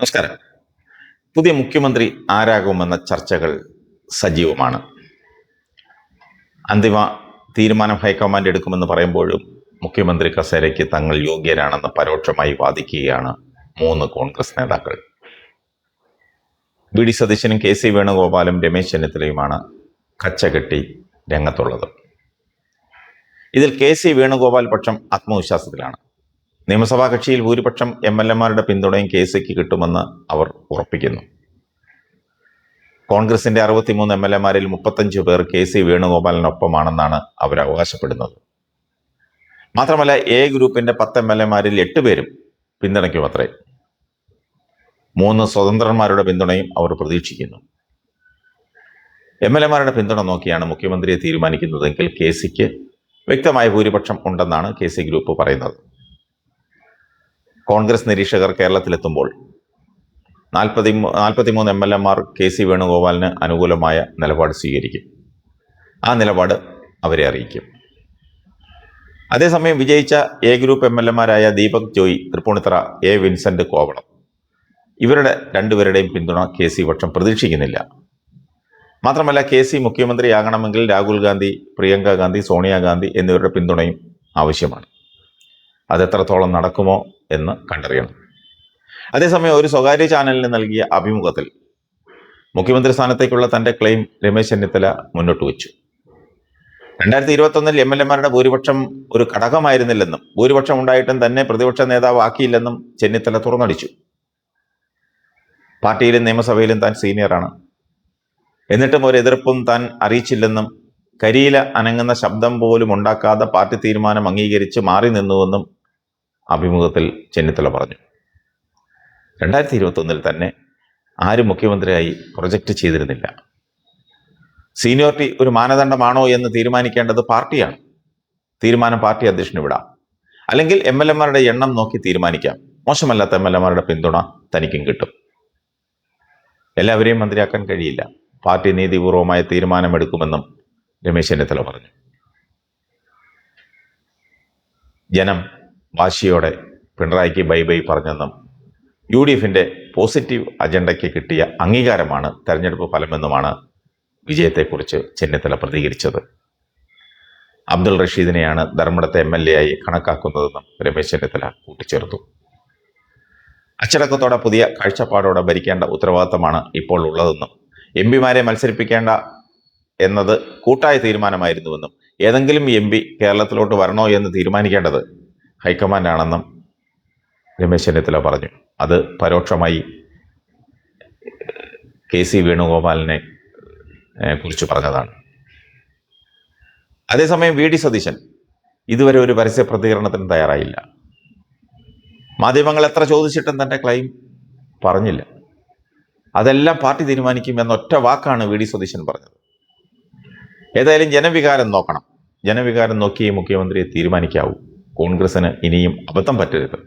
നമസ്കാരം. പുതിയ മുഖ്യമന്ത്രി ആരാകുമെന്ന ചർച്ചകൾ സജീവമാണ്. അന്തിമ തീരുമാനം ഹൈക്കമാൻഡ് എടുക്കുമെന്ന് പറയുമ്പോഴും മുഖ്യമന്ത്രി കസേരയ്ക്ക് തങ്ങൾ യോഗ്യരാണെന്ന് പരോക്ഷമായി വാദിക്കുകയാണ് മൂന്ന് കോൺഗ്രസ് നേതാക്കൾ. വി ഡി സതീശനും കെ സി വേണുഗോപാലും രമേശ് ചെന്നിത്തലയുമാണ് കച്ചകെട്ടി രംഗത്തുള്ളത്. ഇതിൽ കെ സി വേണുഗോപാൽ പക്ഷം ആത്മവിശ്വാസത്തിലാണ്. നിയമസഭാ കക്ഷിയിൽ ഭൂരിപക്ഷം എംഎൽഎമാരുടെ പിന്തുണയും കെ സിക്ക് കിട്ടുമെന്ന് അവർ ഉറപ്പിക്കുന്നു. കോൺഗ്രസിന്റെ 63 എംഎൽഎമാരിൽ 35 പേർ കെ സി വേണുഗോപാലിനൊപ്പമാണെന്നാണ് അവർ അവകാശപ്പെടുന്നത്. മാത്രമല്ല, എ ഗ്രൂപ്പിന്റെ 10 എംഎൽഎമാരിൽ 8 പേരും പിന്തുണയ്ക്കുമത്രേ. 3 സ്വതന്ത്രന്മാരുടെ പിന്തുണയും അവർ പ്രതീക്ഷിക്കുന്നു. എംഎൽഎമാരുടെ പിന്തുണ നോക്കിയാണ് മുഖ്യമന്ത്രിയെ തീരുമാനിക്കുന്നതെങ്കിൽ കെ സിക്ക് വ്യക്തമായ ഭൂരിപക്ഷം ഉണ്ടെന്നാണ് കെ സി ഗ്രൂപ്പ് പറയുന്നത്. കോൺഗ്രസ് നിരീക്ഷകർ കേരളത്തിലെത്തുമ്പോൾ 43 എംഎൽഎമാർ കെ സി വേണുഗോപാലിന് അനുകൂലമായ നിലപാട് സ്വീകരിക്കും. ആ നിലപാട് അവരെ അറിയിക്കും. അതേസമയം വിജയിച്ച എ ഗ്രൂപ്പ് എംഎൽഎമാരായ ദീപക് ജോയ്, തൃപ്പൂണിത്തറ, എ വിൻസെന്റ് കോവളം, ഇവരുടെ രണ്ടുപേരുടെയും പിന്തുണ കെ സി പക്ഷം പ്രതീക്ഷിക്കുന്നില്ല. മാത്രമല്ല, കെ സി മുഖ്യമന്ത്രിയാകണമെങ്കിൽ രാഹുൽ ഗാന്ധി, പ്രിയങ്ക ഗാന്ധി, സോണിയാഗാന്ധി എന്നിവരുടെ പിന്തുണയും ആവശ്യമാണ്. അതെത്രത്തോളം നടക്കുമോ എന്ന് കണ്ടറിയണം. അതേസമയം ഒരു സ്വകാര്യ ചാനലിന് നൽകിയ അഭിമുഖത്തിൽ മുഖ്യമന്ത്രി സ്ഥാനത്തേക്കുള്ള തന്റെ ക്ലെയിം രമേശ് ചെന്നിത്തല മുന്നോട്ട് വെച്ചു. 2021 എംഎൽഎമാരുടെ ഭൂരിപക്ഷം ഒരു ഘടകമായിരുന്നില്ലെന്നും ഭൂരിപക്ഷം ഉണ്ടായിട്ടും തന്നെ പ്രതിപക്ഷ നേതാവ് ആക്കിയില്ലെന്നും ചെന്നിത്തല തുറന്നടിച്ചു. പാർട്ടിയിലും നിയമസഭയിലും താൻ സീനിയറാണ്, എന്നിട്ടും ഒരു എതിർപ്പും താൻ അറിയിച്ചില്ലെന്നും കരിയില അനങ്ങുന്ന ശബ്ദം പോലും ഉണ്ടാക്കാതെ പാർട്ടി തീരുമാനം അംഗീകരിച്ച് മാറി നിന്നുവെന്നും അഭിമുഖത്തിൽ ചെന്നിത്തല പറഞ്ഞു. 2021 തന്നെ ആരും മുഖ്യമന്ത്രിയായി പ്രൊജക്റ്റ് ചെയ്തിരുന്നില്ല. സീനിയോറിറ്റി ഒരു മാനദണ്ഡമാണോ എന്ന് തീരുമാനിക്കേണ്ടത് പാർട്ടിയാണ്. തീരുമാനം പാർട്ടി അധ്യക്ഷന് വിടാം, അല്ലെങ്കിൽ എംഎൽഎമാരുടെ എണ്ണം നോക്കി തീരുമാനിക്കാം. മോശമല്ലാത്ത എംഎൽഎമാരുടെ പിന്തുണ തനിക്കും കിട്ടും. എല്ലാവരെയും മന്ത്രിയാക്കാൻ കഴിയില്ല. പാർട്ടി നീതിപൂർവമായ തീരുമാനമെടുക്കുമെന്നും രമേശ് ചെന്നിത്തല പറഞ്ഞു. ജനം വാശിയോടെ പിണറായിക്ക് ബൈ ബൈ പറഞ്ഞെന്നും യു ഡി എഫിന്റെ പോസിറ്റീവ് അജണ്ടയ്ക്ക് കിട്ടിയ അംഗീകാരമാണ് തെരഞ്ഞെടുപ്പ് ഫലമെന്നുമാണ് വിജയത്തെക്കുറിച്ച് ചെന്നിത്തല പ്രതികരിച്ചത്. അബ്ദുൾ റഷീദിനെയാണ് ധർമ്മടത്തെ MLA ആയി കണക്കാക്കുന്നതെന്നും രമേശ് ചെന്നിത്തല കൂട്ടിച്ചേർത്തു. അച്ചടക്കത്തോടെ പുതിയ കാഴ്ചപ്പാടോടെ ഭരിക്കേണ്ട ഉത്തരവാദിത്തമാണ് ഇപ്പോൾ ഉള്ളതെന്നും പിമാരെ മത്സരിപ്പിക്കേണ്ട എന്നത് കൂട്ടായ തീരുമാനമായിരുന്നുവെന്നും ഏതെങ്കിലും MP കേരളത്തിലോട്ട് വരണോ എന്ന് തീരുമാനിക്കേണ്ടത് ഹൈക്കമാൻഡാണെന്നും രമേശ് ചെന്നിത്തല പറഞ്ഞു. അത് പരോക്ഷമായി കെ സി വേണുഗോപാലിനെ കുറിച്ച് പറഞ്ഞതാണ്. അതേസമയം വി ഡി സതീശൻ ഇതുവരെ ഒരു പരസ്യ പ്രതികരണത്തിന് തയ്യാറായില്ല. മാധ്യമങ്ങൾ എത്ര ചോദിച്ചിട്ടും തന്റെ ക്ലെയിം പറഞ്ഞില്ല. അതെല്ലാം പാർട്ടി തീരുമാനിക്കും എന്നൊറ്റ വാക്കാണ് വി ഡി സതീശൻ പറഞ്ഞത്. ഏതായാലും ജനവികാരം നോക്കണം. ജനവികാരം നോക്കിയേ മുഖ്യമന്ത്രിയെ തീരുമാനിക്കാവൂ. കോൺഗ്രസിന് ഇനിയും അബദ്ധം പറ്റരുത്.